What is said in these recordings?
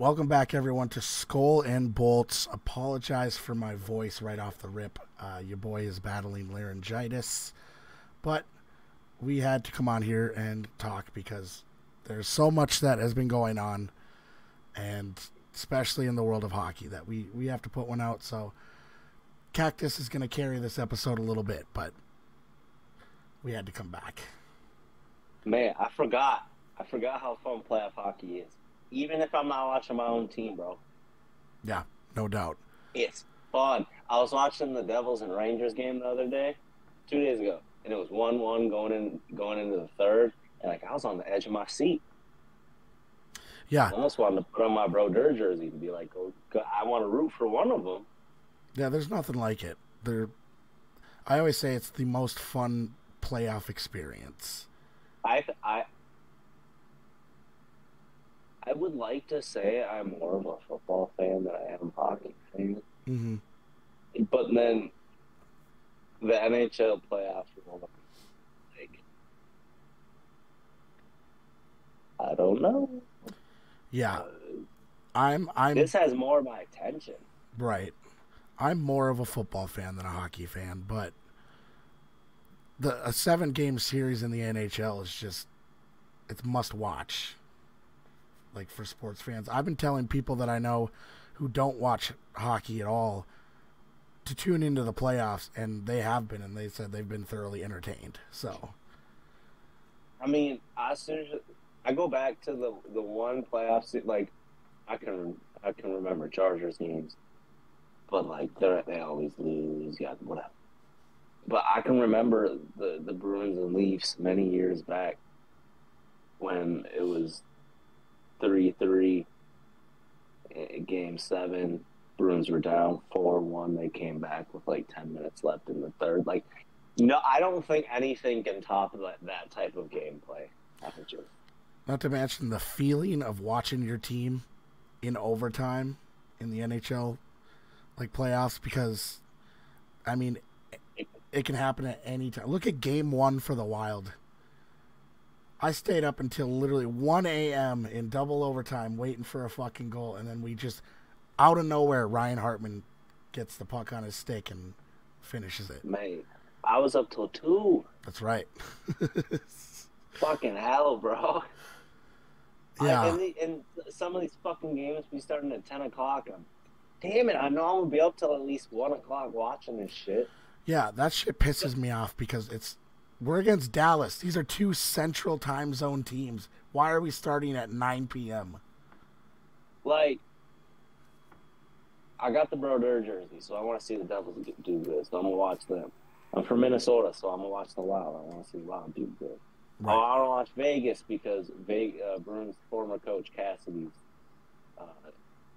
Welcome back, everyone, to Skull and Bolts. Apologize for my voice right off the rip. Your boy is battling laryngitis, but we had to come on here and talk because there's so much that has been going on, and especially in the world of hockey, that we have to put one out. So Cactus is going to carry this episode a little bit, but we had to come back. Man, I forgot how fun playoff hockey is. Even if I'm not watching my own team, bro. Yeah, no doubt. It's fun. I was watching the Devils and Rangers game the other day, 2 days ago, and it was 1-1 going into the third, and I was on the edge of my seat. Yeah. I almost wanted to put on my Bro Dur jersey and be like, oh, I want to root for one of them. Yeah, there's nothing like it. I always say it's the most fun playoff experience. I would like to say I'm more of a football fan than I am a hockey fan. Mm-hmm. But then the NHL playoffs are like, I don't know. Yeah. I'm This has more of my attention. Right. I'm more of a football fan than a hockey fan, but a 7-game series in the NHL is just, it's must watch. Like, for sports fans. I've been telling people that I know who don't watch hockey at all to tune into the playoffs, and they have been, and they said they've been thoroughly entertained. So, I mean, I go back to the one playoffs, like, I can remember Chargers games, but like they always lose, yeah, whatever. But I can remember the Bruins and Leafs many years back when it was 3-3, game 7. Bruins were down 4-1. They came back with like 10 minutes left in the third. Like, no, I don't think anything can top that type of gameplay. Not to mention the feeling of watching your team in overtime in the NHL, like playoffs, because, I mean, it can happen at any time. Look at Game 1 for the Wild. I stayed up until literally 1 a.m. in double overtime waiting for a fucking goal, and then we just, out of nowhere, Ryan Hartman gets the puck on his stick and finishes it. Mate, I was up till 2. That's right. Fucking hell, bro. Yeah. And some of these fucking games be starting at 10 o'clock. Damn it, I know I'm going to be up till at least 1 o'clock watching this shit. Yeah, that shit pisses me off because we're against Dallas. These are 2 central time zone teams. Why are we starting at 9 p.m.? Like, I got the Bro Dur jersey, so I want to see the Devils do good. So I'm going to watch them. I'm from Minnesota, so I'm going to watch the Wild. I want to see the Wild do good. Right. Oh, I don't watch Vegas because Bruins' former coach, Cassidy's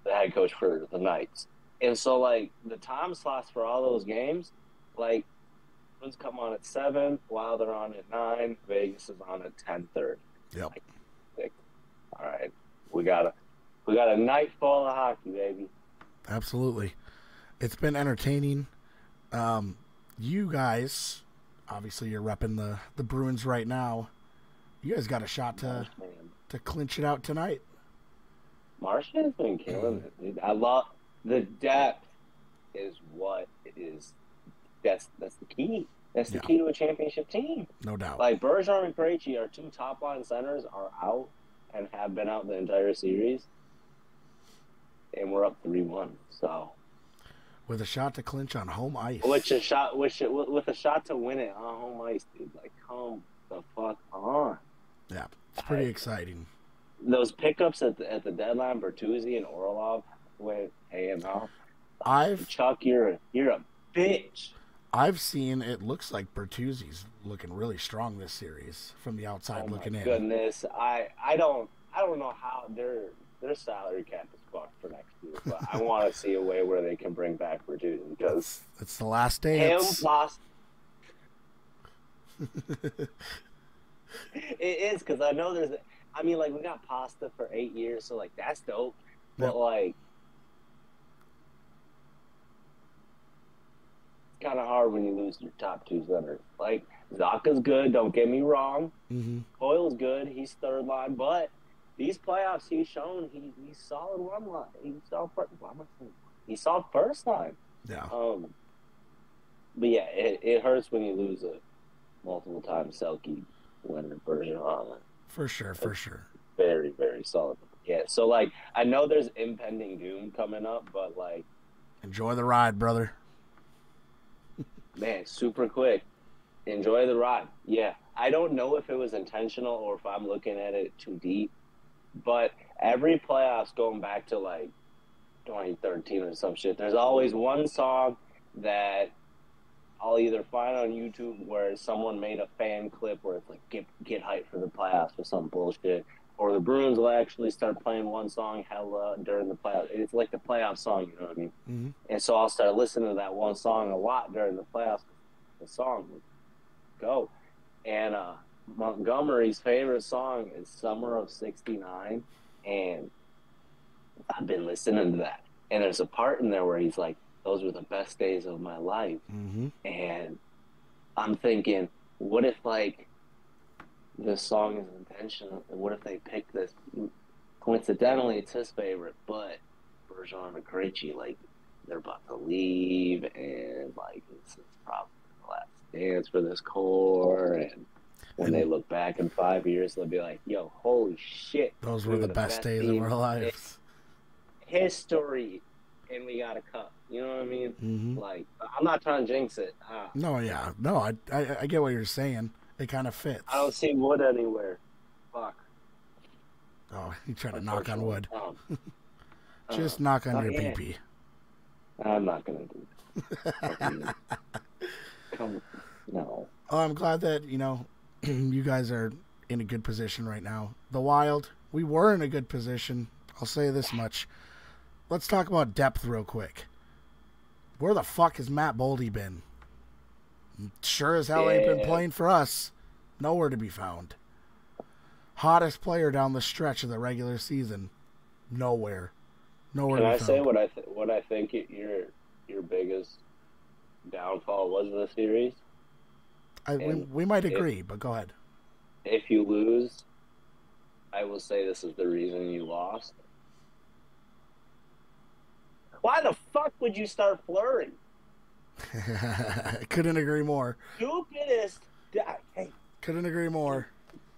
the head coach for the Knights. And so, like, the time slots for all those games, like, Bruins come on at 7, Wild are on at 9, Vegas is on at 10:30. Yep. Like, all right, we got a night full of hockey, baby. Absolutely, it's been entertaining. You guys, obviously, you're repping the Bruins right now. You guys got a shot to clinch it out tonight. Marchman's been killing it, dude. I love the depth. Is what it is. That's the key. That's the key to a championship team. No doubt. Like, Bergeron and Krejci, our 2 top-line centers, are out and have been out the entire series. And we're up 3-1. So, with a shot to clinch on home ice. With a shot to win it on home ice, dude. Like, come the fuck on. Yeah, it's pretty exciting. Those pickups at the deadline, Bertuzzi and Orlov went AML. Chuck, you're a bitch. I've seen it looks like Bertuzzi's looking really strong this series from the outside looking in. Goodness, I don't know how their salary cap is fucked for next year, but I want to see a way where they can bring back Bertuzzi because it's the last dance. It is because I know we got Pasta for 8 years, so like that's dope, but like. Kind of hard when you lose your top 2 centers. Like, Zacha's good, don't get me wrong. Mm-hmm. Coyle's good, he's third line, but these playoffs, he's shown he's solid one line. He's solid first line. Yeah. But yeah, it hurts when you lose a multiple time Selke winner version on it. For sure. Very, very solid. Yeah. So like, I know there's impending doom coming up, but like, enjoy the ride, brother. Man, super quick. Enjoy the ride. Yeah. I don't know if it was intentional or if I'm looking at it too deep, but every playoffs going back to like 2013 or some shit, there's always one song that I'll either find on YouTube where someone made a fan clip where it's like get hyped for the playoffs or some bullshit, or the Bruins will actually start playing one song hella during the playoffs. It's like the playoff song, you know what I mean? Mm-hmm. And so I'll start listening to that one song a lot during the playoffs. The song would go. And Montgomery's favorite song is Summer of '69, and I've been listening to that. And there's a part in there where he's like, those were the best days of my life. Mm-hmm. And I'm thinking, what if, like, this song is intentional? And what if they pick this? Coincidentally, it's his favorite, but Bergeron and Krejci, like, they're about to leave, and, like, this is probably the last dance for this core. And when they look back in 5 years, they'll be like, yo, holy shit. Those were the best days of our lives. History. And we got a cup. You know what I mean? Mm-hmm. Like, I'm not trying to jinx it. No, yeah. No, I get what you're saying. It kind of fits. I don't see wood anywhere. Fuck. Oh, you trying to knock on wood. Just knock on your pee-pee. I'm not going to do that. No. Oh, I'm glad that, you guys are in a good position right now. The Wild, we were in a good position. I'll say this much. Let's talk about depth real quick. Where the fuck has Matt Boldy been? Sure as hell ain't been playing for us. Nowhere to be found. Hottest player down the stretch of the regular season. Nowhere. Nowhere Can to I be found. say what I think your biggest downfall was in the series? We might agree, but go ahead. If you lose, I will say this is the reason you lost. Why the fuck would you start Fleury? Couldn't agree more. Stupidest. Hey, couldn't agree more.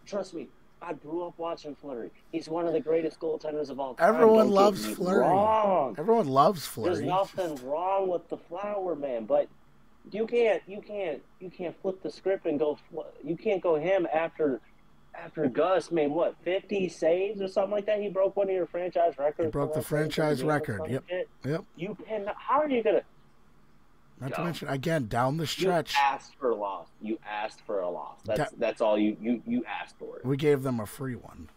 Trust me, I grew up watching Fleury. He's one of the greatest goaltenders of all time. Everyone loves Fleury. Everyone loves Fleury. There's nothing wrong with the Flower man, but you can't flip the script and go. You can't go him after Gus made 50 saves or something like that. He broke one of your franchise records. He broke the franchise record. Yep. You can. How are you gonna? Not to mention, again, down the stretch. You asked for a loss. You asked for a loss. That's all you asked for it. We gave them a free one.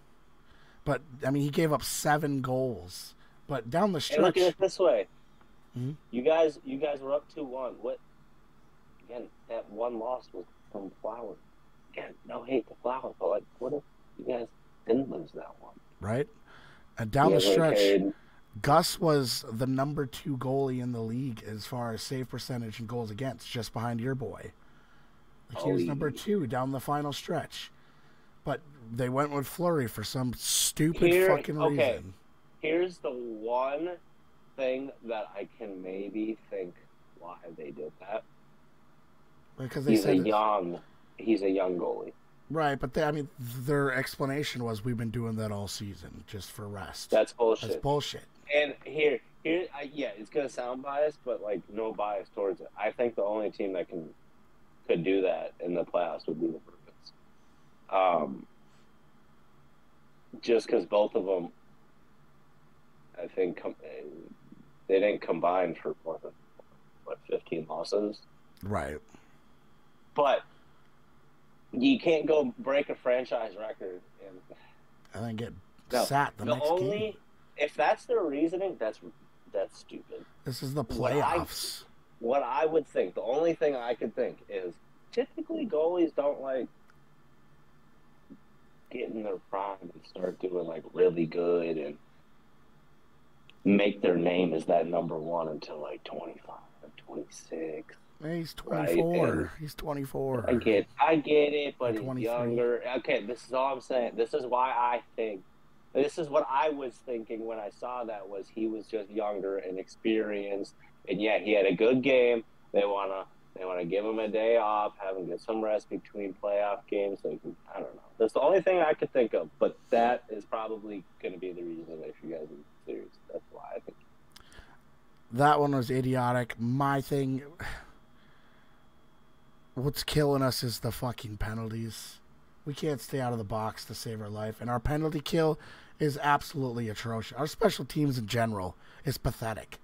But, I mean, he gave up 7 goals. But down the stretch. And look at it this way. Mm-hmm. You guys were up 2-1. What? Again, that one loss was from Flower. Again, no hate to Flower, but like, what if you guys didn't lose that one? Right? And down the stretch, Gus was the number 2 goalie in the league as far as save percentage and goals against, just behind your boy. He was number 2 down the final stretch. But they went with Fleury for some stupid fucking reason. Here's the one thing that I can maybe think why they did that. Because he's a young goalie. Right, but their explanation was we've been doing that all season just for rest. That's bullshit. That's bullshit. And here, it's gonna sound biased, but like no bias towards it. I think the only team that could do that in the playoffs would be the Bruins. Just because both of them, I think, they didn't combine for more than 15 losses. Right. But you can't go break a franchise record and then get sat the next game. If that's their reasoning, that's stupid. This is the playoffs. What I would think, the only thing I could think is typically goalies don't like get in their prime and start doing like really good and make their name as that number 1 until like 25, 26. He's 24. Right? He's 24. I get it, but he's younger. Okay, this is all I'm saying. This is why I think This is what I was thinking when I saw that, was he was just younger and experienced, and yet he had a good game. They wanna give him a day off, have him get some rest between playoff games. So I don't know. That's the only thing I could think of, but that is probably going to be the reason they should guys in the series. That's why I think. That one was idiotic. My thing, what's killing us is the fucking penalties. We can't stay out of the box to save our life, and our penalty kill is absolutely atrocious. Our special teams in general is pathetic.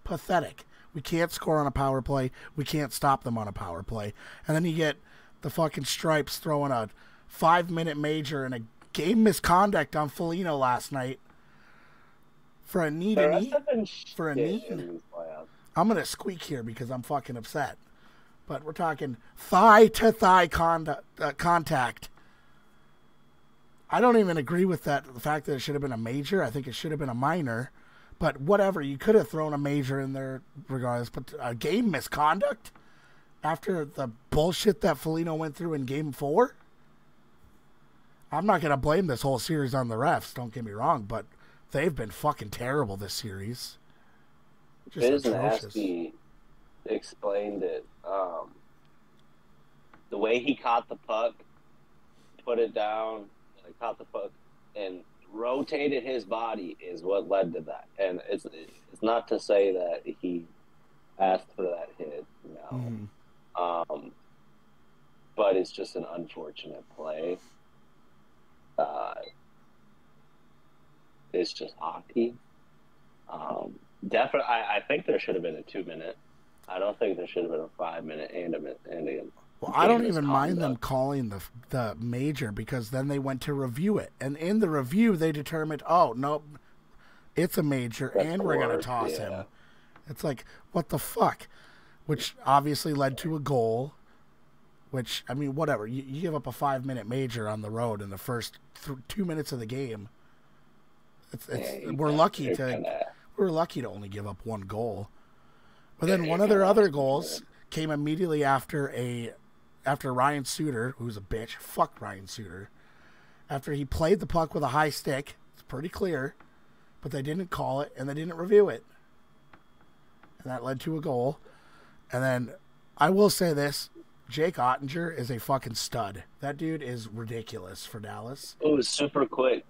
Pathetic. We can't score on a power play. We can't stop them on a power play. And then you get the fucking Stripes throwing a 5-minute major and a game misconduct on Foligno last night for a knee to knee. For a knee. I'm going to squeak here because I'm fucking upset. But we're talking thigh-to-thigh contact. I don't even agree with that. The fact that it should have been a major. I think it should have been a minor. But whatever, you could have thrown a major in there regardless. But a game misconduct after the bullshit that Foligno went through in Game 4? I'm not going to blame this whole series on the refs, don't get me wrong, but they've been fucking terrible this series. Just atrocious. Explained it. The way he caught the puck, put it down, caught the puck, and rotated his body is what led to that. And it's not to say that he asked for that hit, no. But it's just an unfortunate play. It's just hockey. Definitely, I think there should have been a 2-minute. I don't think there should have been a 5-minute and a well, I don't even mind them calling the major, because then they went to review it. And in the review, they determined, oh, no, it's a major, and we're going to toss him. It's like, what the fuck? Which obviously led to a goal, which, I mean, whatever. You give up a 5-minute major on the road in the first 2 minutes of the game. We're lucky to only give up one goal. But then one of their other goals came immediately after Ryan Suter, who's a bitch. Fuck Ryan Suter. After he played the puck with a high stick. It's pretty clear. But they didn't call it, and they didn't review it. And that led to a goal. And then, I will say this. Jake Ottinger is a fucking stud. That dude is ridiculous for Dallas. It was super quick.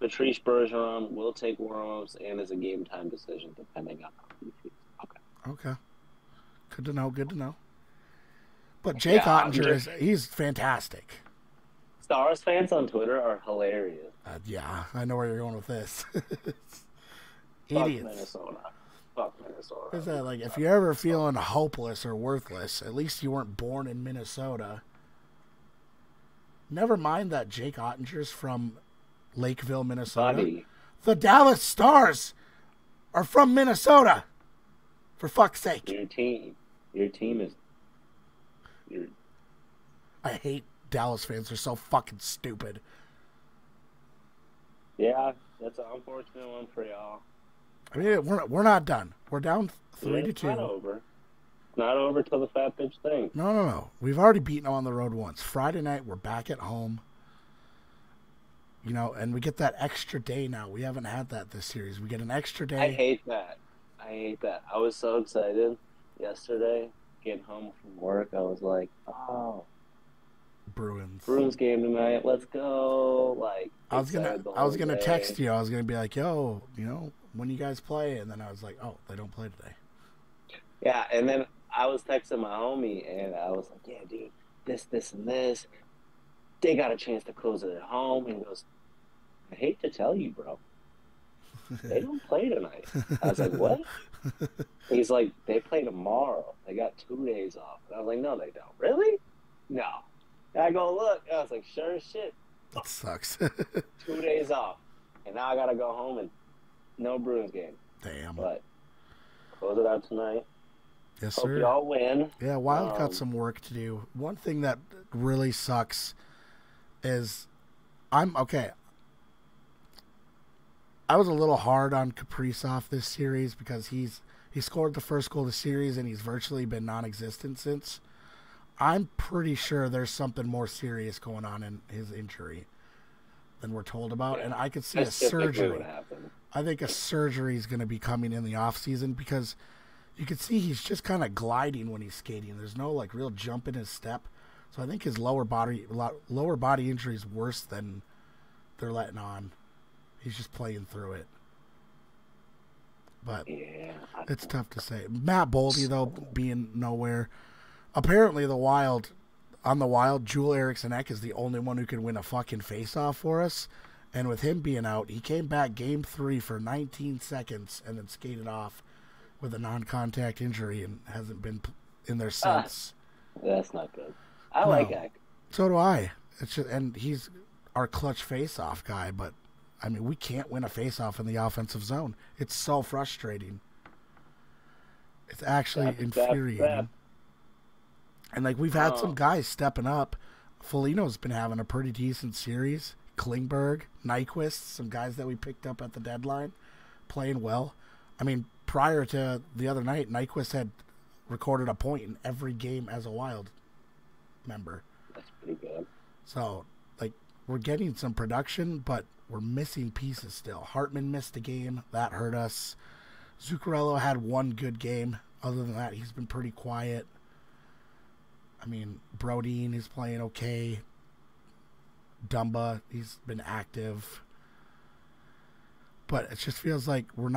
Patrice Bergeron will take warm-ups and is a game-time decision, depending on how he feels. Okay. Good to know. But Jake Ottinger, he's fantastic. Stars fans on Twitter are hilarious. Yeah, I know where you're going with this. Idiots. Fuck Minnesota. Is that like, if you're ever feeling hopeless or worthless, at least you weren't born in Minnesota. Never mind that Jake Ottinger's from Lakeville, Minnesota. Buddy. The Dallas Stars are from Minnesota. For fuck's sake. Your team is... I hate Dallas fans. They're so fucking stupid. Yeah, that's an unfortunate one for y'all. I mean, we're not done. We're down 3-2. It's not over. It's not over till the fat bitch thing. No. We've already beaten them on the road once. Friday night, we're back at home. You know, and we get that extra day now. We haven't had that this series. We get an extra day. I hate that. I was so excited yesterday, getting home from work. I was like, oh, Bruins game tonight. Let's go. Like, I was gonna text you. I was gonna be like, yo, you know, when you guys play, and then I was like, oh, they don't play today. Yeah, and then I was texting my homie, and I was like, yeah, dude, this, and this. They got a chance to close it at home. And he goes, I hate to tell you, bro, they don't play tonight. I was like, what? He's like, they play tomorrow. They got 2 days off. And I was like, no, they don't. Really? No. And I go, look. I was like, sure as shit. That sucks. 2 days off. And now I got to go home and no Bruins game. Damn. But close it out tonight. Yes, Hope sir. y'all win. Yeah, Wild got some work to do. One thing that really sucks is I was a little hard on Kaprizov this series because he scored the first goal of the series and he's virtually been non-existent since. I'm pretty sure there's something more serious going on in his injury. than we're told about, and I could see That's a typically surgery. what happened. I think a surgery is going to be coming in the off season because you can see he's just kind of gliding when he's skating. There's no like real jump in his step, so I think his lower body injury is worse than they're letting on. He's just playing through it. But yeah, it's tough to say. Matt Boldy, though, being nowhere. Apparently, the Wild, Joel Eriksson Ek is the only one who can win a fucking face-off for us. And with him being out, he came back Game 3 for 19 seconds and then skated off with a non-contact injury and hasn't been in there since. That's not good. I like Ek. So do I. It's just, and he's our clutch face-off guy, but I mean, we can't win a face-off in the offensive zone. It's so frustrating. It's actually infuriating. And, like, we've had some guys stepping up. Foligno's been having a pretty decent series. Klingberg, Nyquist, some guys that we picked up at the deadline, playing well. I mean, prior to the other night, Nyquist had recorded a point in every game as a Wild member. That's pretty good. So, like, we're getting some production, but we're missing pieces still. Hartman missed a game. That hurt us. Zuccarello had one good game. Other than that, he's been pretty quiet. I mean, Brodeen is playing okay. Dumba, he's been active. But it just feels like we're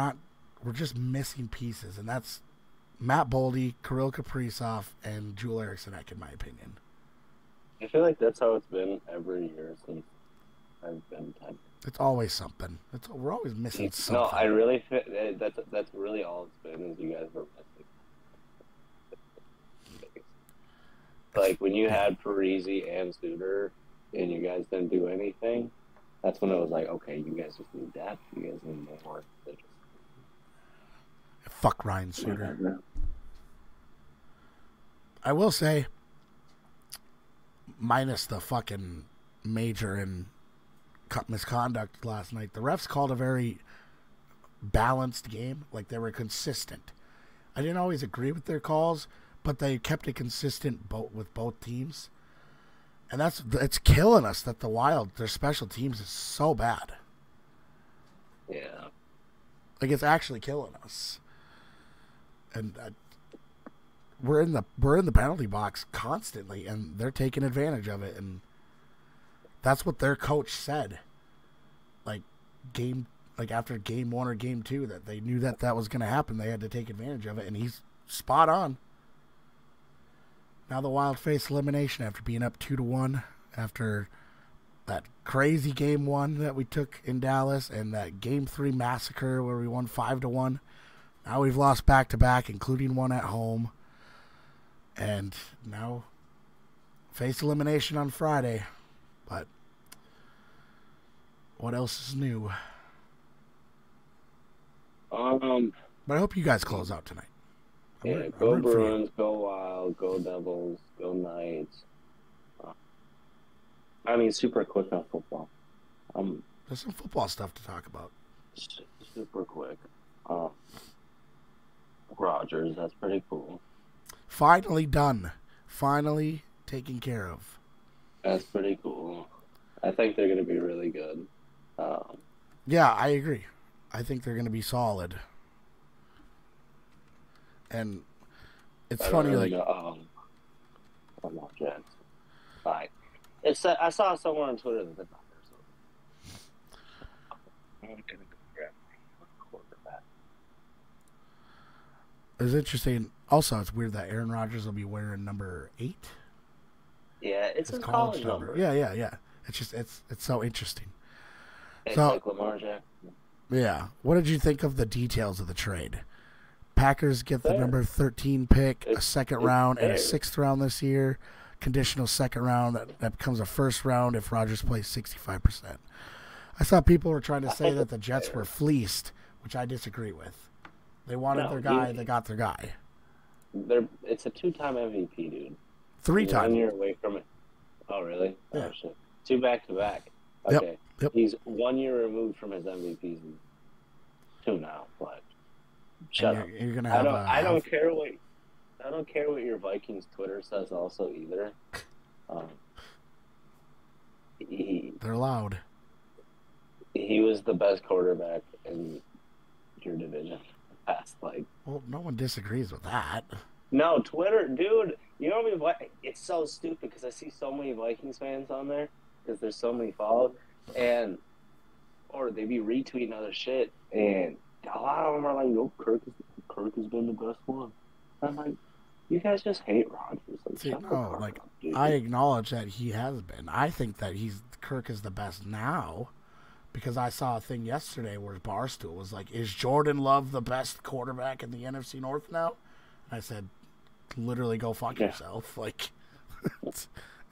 just missing pieces. And that's Matt Boldy, Kirill Kaprizov, and Joel Eriksson Ek, in my opinion. I feel like that's how it's been every year since I've been time. It's always something. We're always missing something. No, I really feel that's really all it's been is you guys were missing. Like when you had Parisi and Suter and you guys didn't do anything, that's when it was like, okay, you guys just need depth. You guys need more. Fuck Ryan Suter. I will say, minus the fucking major and misconduct last night, the refs called a very balanced game. Like, they were consistent. I didn't always agree with their calls, but they kept it consistent with both teams. And it's killing us that the Wild, their special teams is so bad. Yeah. Like, it's actually killing us. And we're in the penalty box constantly, and they're taking advantage of it. And that's what their coach said. After game 1 or game 2, that they knew that was going to happen. They had to take advantage of it, and he's spot on. Now the Wild face elimination after being up 2-1 after that crazy game 1 that we took in Dallas and that game 3 massacre where we won 5-1. Now we've lost back-to-back, including one at home. And now face elimination on Friday. But what else is new? But I hope you guys close out tonight. Go Bruins, go Wild, go Devils, go Knights. I mean, super quick on football. There's some football stuff to talk about. Super quick. Rogers, that's pretty cool. Finally done. Finally taken care of. That's pretty cool. I think they're going to be really good. Yeah, I agree. I think they're going to be solid. And it's funny, like... I'm not Jets. Like, I saw somewhere on Twitter that they're not there, so... I'm going to go grab my quarterback. It's interesting. Also, it's weird that Aaron Rodgers will be wearing number 8. Yeah, it's his college number. Yeah. It's just, it's so interesting. It's like Lamar Jackson. Yeah. What did you think of the details of the trade? Packers get the number 13 pick, a second round, and a 6th round this year. Conditional second round. That becomes a first round if Rodgers plays 65%. I saw people were trying to say that the Jets were fleeced, which I disagree with. They wanted their guy. They got their guy. It's a 2-time MVP, dude. 3-time. 1 year away from it. Oh, really? Yeah. Oh, shit. 2 back-to-back. Okay. Yep. He's 1 year removed from his MVP season. 2 now, but shut up. You're gonna have I don't care what your Vikings Twitter says also either. They're loud. he was the best quarterback in your division. Well, no one disagrees with that. No, Twitter, dude. You know what? It's so stupid because I see so many Vikings fans on there because there's so many followed, or they be retweeting other shit, and a lot of them are like, "Yo, Kirk has been the best one." I'm like, you guys just hate Rodgers. See, no, like I acknowledge that he has been. I think that Kirk is the best now. Because I saw a thing yesterday where Barstool was like, is Jordan Love the best quarterback in the NFC North now? And I said, literally go fuck yourself. Like,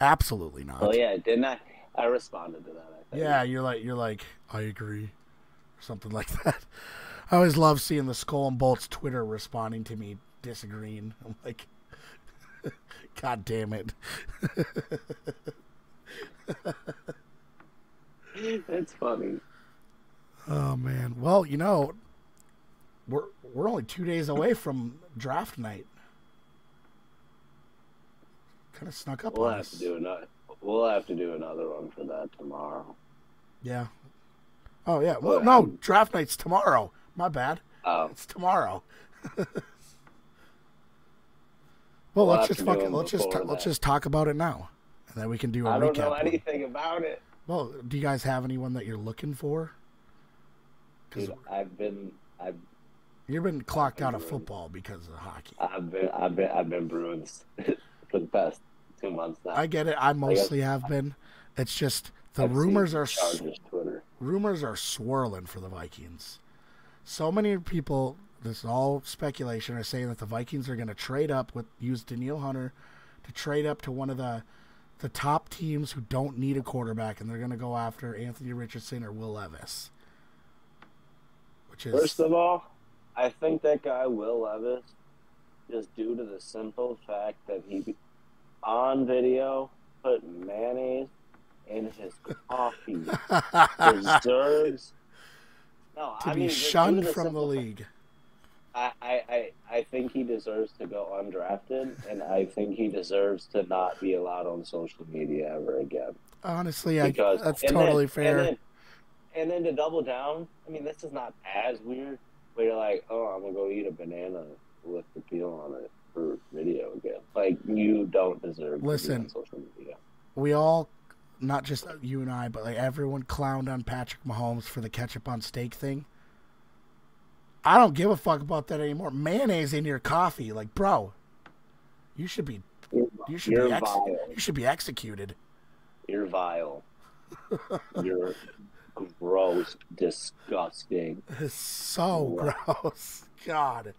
absolutely not. Oh, yeah, didn't I? I responded to that. I think. Yeah, you're like, I agree. Or something like that. I always love seeing the SkolNBolts Twitter responding to me disagreeing. I'm like, God damn it. It's funny. Oh man. Well, we're only 2 days away from draft night. Kind of snuck up on us. We'll have to do another one for that tomorrow. Yeah. Oh yeah. Well, no, draft night's tomorrow. My bad. Oh, it's tomorrow. Well, let's just talk about it now, and then we can do a recap. I don't know anything about it. Well, do you guys have anyone that you're looking for? Dude, you've been clocked out of football because of hockey. I've been Bruins for the past 2 months now. I get it. I mostly have been. It's just the rumors are swirling for the Vikings. So many people, this is all speculation, are saying that the Vikings are going to trade up use Danielle Hunter to trade up to one of the top teams who don't need a quarterback, and they're going to go after Anthony Richardson or Will Levis. First of all, I think that guy Will Levis, just due to the simple fact that he, on video, put mayonnaise in his coffee, deserves to be shunned from the league. I think he deserves to go undrafted, and I think he deserves to not be allowed on social media ever again. Honestly, that's totally fair. And then to double down, I mean, this is not as weird, but you're like, oh, I'm going to go eat a banana with the peel on it for video again. Like, you don't deserve to be on social media. We all, not just you and I, but like everyone clowned on Patrick Mahomes for the ketchup on steak thing. I don't give a fuck about that anymore. Mayonnaise in your coffee, like, bro, you should be executed. You're vile. You're gross, disgusting. It's so gross. God.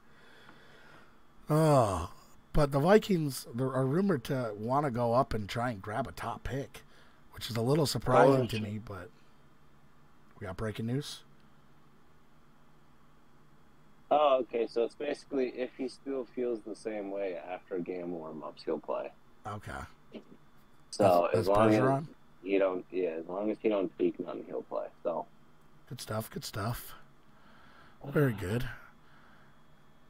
Oh, but the Vikings are rumored to want to go up and try and grab a top pick, which is a little surprising to me. But we got breaking news. Oh, okay. So it's basically if he still feels the same way after game warm-ups, he'll play. Okay. So as long as you don't, as long as he don't peak none, he'll play. So good stuff. Good stuff. Very good.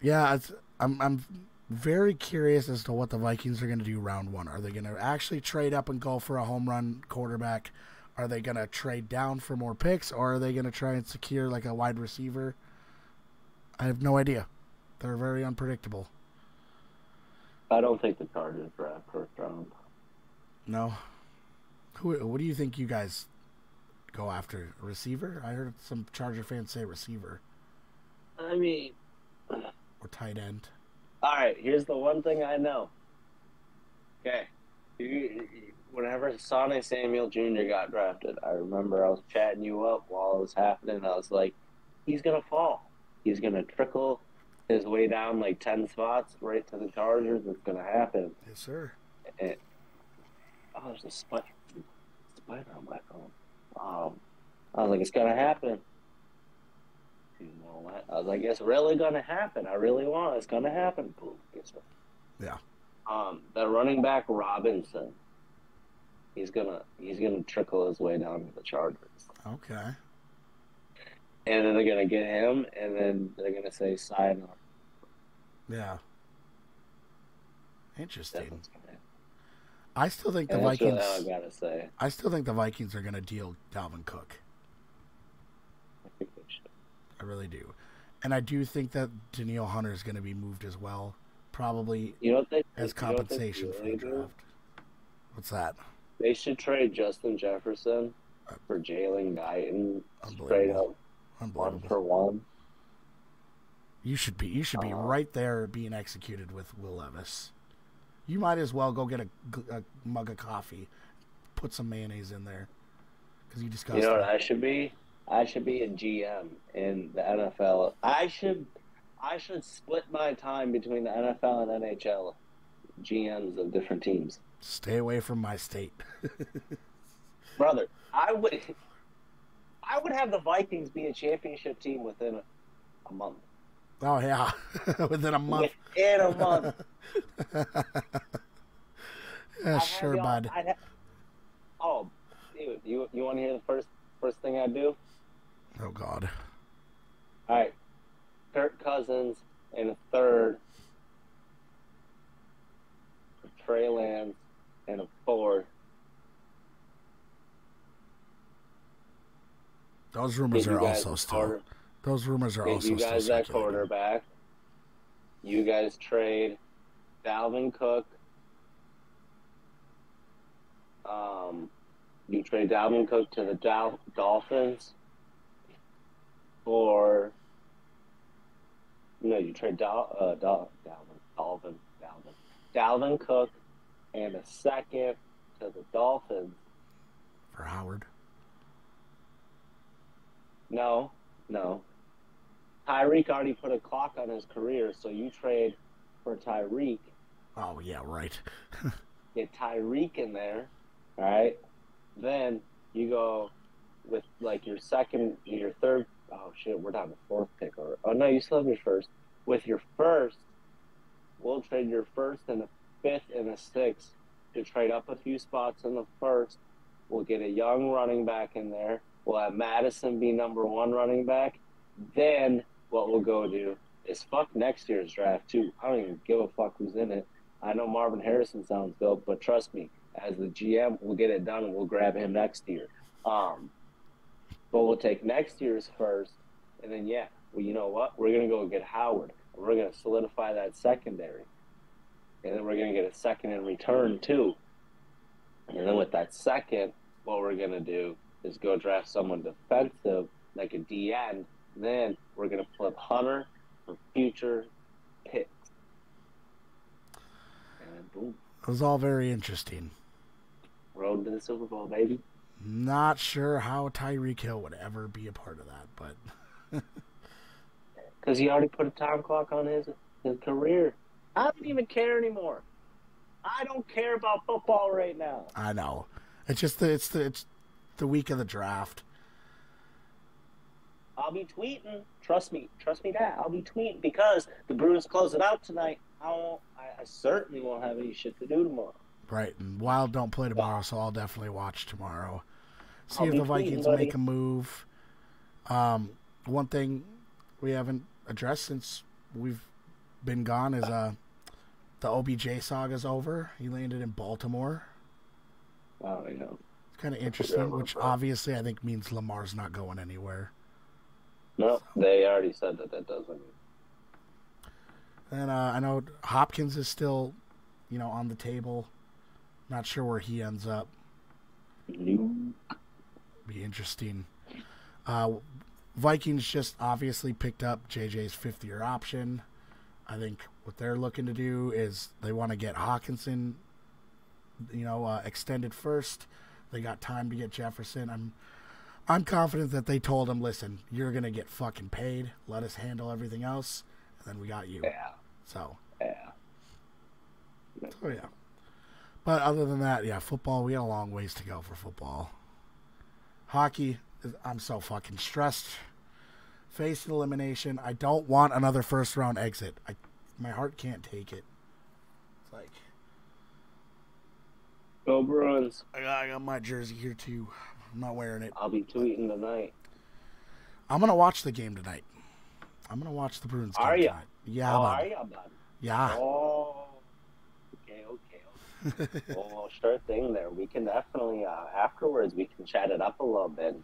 Yeah, I'm very curious as to what the Vikings are going to do round one. Are they going to actually trade up and go for a home run quarterback? Are they going to trade down for more picks, or are they going to try and secure like a wide receiver? I have no idea. They're very unpredictable. I don't think the Chargers draft first round. No. What do you think you guys go after? A receiver? I heard some Charger fans say receiver. I mean... Or tight end. All right, here's the one thing I know. Okay. Whenever Sonny Samuel Jr. got drafted, I remember I was chatting you up while it was happening. I was like, he's going to fall. He's going to trickle his way down like 10 spots right to the Chargers. It's going to happen. Yes, sir. And, there's a spider on my phone. I was like, it's going to happen. You know what? I was like, it's really going to happen. I really want it. It's going to happen. Boom. Guess what? Yeah. The running back Robinson, he's gonna trickle his way down to the Chargers. Okay. And then they're gonna get him, and then they're gonna say sign up. Yeah. Interesting. I still think the Vikings. That's really all I gotta say. I still think the Vikings are gonna deal Dalvin Cook. I really do. And I do think that Danielle Hunter is going to be moved as well, probably as compensation for the draft. What's that? They should trade Justin Jefferson for Jalen Guyton straight up 1-for-1. You should be right there being executed with Will Levis. You might as well go get a mug of coffee, put some mayonnaise in there, because you discussed. You know what I should be? I should be a GM in the NFL. I should split my time between the NFL and NHL GMs of different teams. Stay away from my state. Brother, I would have the Vikings be a championship team within a month. Oh, yeah. Within a month. Within a month. Yeah, sure, bud. Dude, you want to hear the first thing I do? Oh, God. All right. Kirk Cousins in a third. Trey Lance in a fourth. Those rumors are also still. Those rumors are also still. You guys at quarterback. You guys trade Dalvin Cook. You trade Dalvin Cook to the Dolphins for. No, you trade Dalvin Cook and a second to the Dolphins for Howard. No. Tyreek already put a clock on his career, so you trade for Tyreek. Oh, yeah, right. Get Tyreek in there, all right? Then you go with, like, your third. Oh, shit, we're down to fourth pick. Oh, no, you still have your first. With your first, we'll trade your first and a fifth and a sixth to trade up a few spots in the first. We'll get a young running back in there. We'll have Madison be number one running back. Then what we'll go do is fuck next year's draft, too. I don't even give a fuck who's in it. I know Marvin Harrison sounds dope, but trust me, as the GM, we'll get it done and we'll grab him next year. But we'll take next year's first, and then, well, you know what? We're going to go get Howard. We're going to solidify that secondary. And then we're going to get a second in return, too. And then with that second, what we're going to do is go draft someone defensive, like a D-end. Then we're going to flip Hunter for future picks. And boom. It was all very interesting. Road to the Super Bowl, baby. Not sure how Tyreek Hill would ever be a part of that, but... Because he already put a time clock on his career. I don't even care anymore. I don't care about football right now. I know. It's just it's the week of the draft. I'll be tweeting. Trust me that. I'll be tweeting because the Bruins close it out tonight. I certainly won't have any shit to do tomorrow. Right, and Wild don't play tomorrow, so I'll definitely watch tomorrow. See if the Vikings make a move. One thing we haven't addressed since we've been gone is the OBJ saga's over. He landed in Baltimore. Wow, I know. It's kind of interesting, which obviously I think means Lamar's not going anywhere. No, they already said that doesn't. And I know Hopkins is still, on the table. Not sure where he ends up. Be interesting. Vikings just obviously picked up JJ's fifth-year option. I think what they're looking to do is they want to get Hawkinson, extended first. They got time to get Jefferson. I'm confident that they told him, listen, you're going to get fucking paid. Let us handle everything else, and then we got you. Yeah. So. Yeah. So, yeah. But other than that, football, we got a long ways to go for football. Hockey, I'm so fucking stressed. Faced elimination. I don't want another first-round exit. My heart can't take it. It's like... Go Bruins. I got my jersey here, too. I'm not wearing it. I'll be tweeting tonight. I'm going to watch the game tonight. I'm going to watch the Bruins game tonight. Yeah, are you? Yeah. Oh, okay. Well, sure thing there. We can definitely, afterwards, we can chat it up a little bit.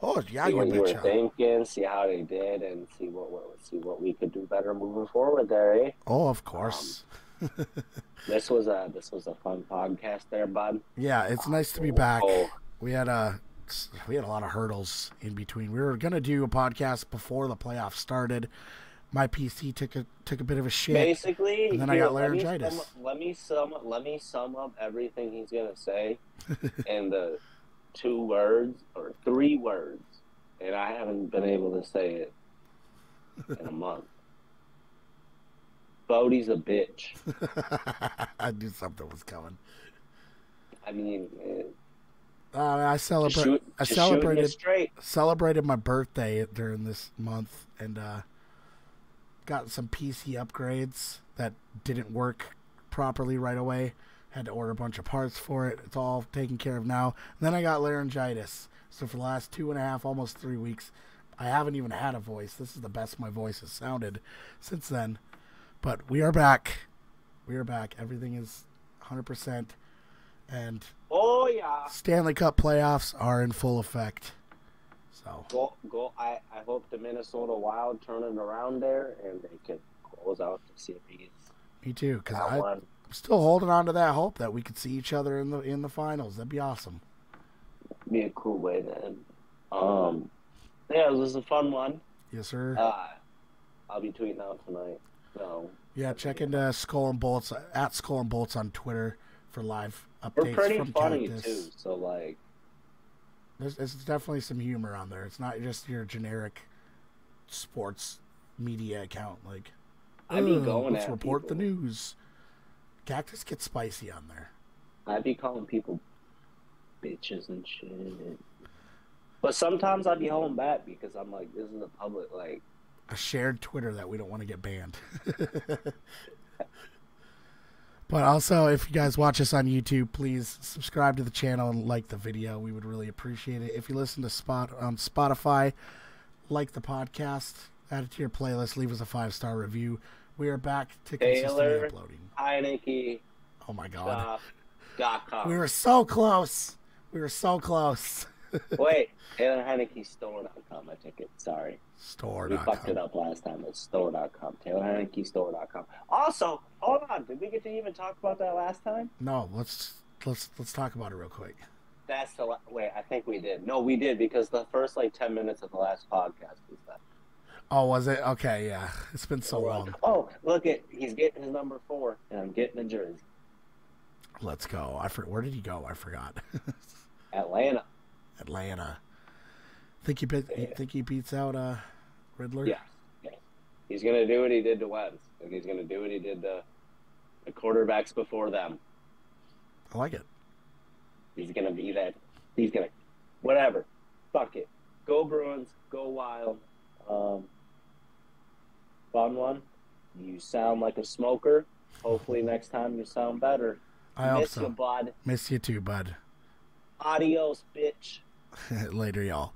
Oh yeah, see you what you were betcha. thinking, see how they did, and see what we could do better moving forward there, eh? Oh, of course. This was a fun podcast there, bud. Yeah, it's nice to be back. We had a lot of hurdles in between. We were gonna do a podcast before the playoffs started. My PC took a bit of a shit. Basically, and then I got laryngitis. Let me sum up everything he's gonna say in the 2 words or 3 words, and I haven't been able to say it in a month. Bodie's a bitch. I knew something was coming. I mean, I celebrated my birthday during this month and got some PC upgrades that didn't work properly right away. Had to order a bunch of parts for it. It's all taken care of now. And then I got laryngitis. So for the last 2.5, almost 3 weeks, I haven't even had a voice. This is the best my voice has sounded since then. But we are back. We are back. Everything is 100%. And oh yeah, Stanley Cup playoffs are in full effect. So go. I hope the Minnesota Wild turn it around there and they can close out the series. Me too, because I'm still holding on to that hope that we could see each other in the finals. That'd be awesome. Be a cool way then. Yeah, it was a fun one. Yes, sir. I'll be tweeting out tonight. So yeah, check into SkolNBolts at SkolNBolts on Twitter for live updates. We're pretty from funny Cactus. too. So like, there's definitely some humor on there. It's not just your generic sports media account. Like, I be going let's at report people. the news. Cactus gets spicy on there. I be calling people bitches and shit. But sometimes I be holding back because I'm like, this is a public, like, a shared Twitter that we don't want to get banned. But also, if you guys watch us on YouTube, please subscribe to the channel and like the video. We would really appreciate it. If you listen to Spotify, like the podcast, add it to your playlist, leave us a 5-star review. We are back to consistently uploading. Heineke. Oh my God. .com. We were so close. We were so close. Wait, Taylor Heineke store.com. I took it. Sorry. Store.com. We fucked it up last time. It's store.com. Taylor Heineke store.com. Also, hold on. Did we get to even talk about that last time? No, let's talk about it real quick. Wait, I think we did. No, we did because the first 10 minutes of the last podcast was that. Oh, was it? Okay, yeah. It's been so long. Oh, look he's getting his number 4 and I'm getting a jersey. Let's go. Where did he go? I forgot. Atlanta. Think he beats out Riddler? Yeah. He's gonna do what he did to Wentz. And he's gonna do what he did to the quarterbacks before them. I like it. He's gonna be that. He's gonna whatever. Fuck it. Go Bruins. Go Wild. Fun one. You sound like a smoker. Hopefully next time you sound better. I hope Miss so. you, bud. Miss you too, bud. Adios, bitch. Later, y'all.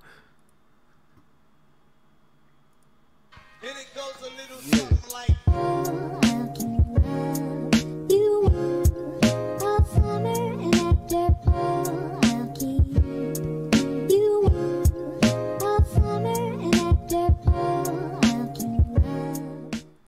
And it goes a little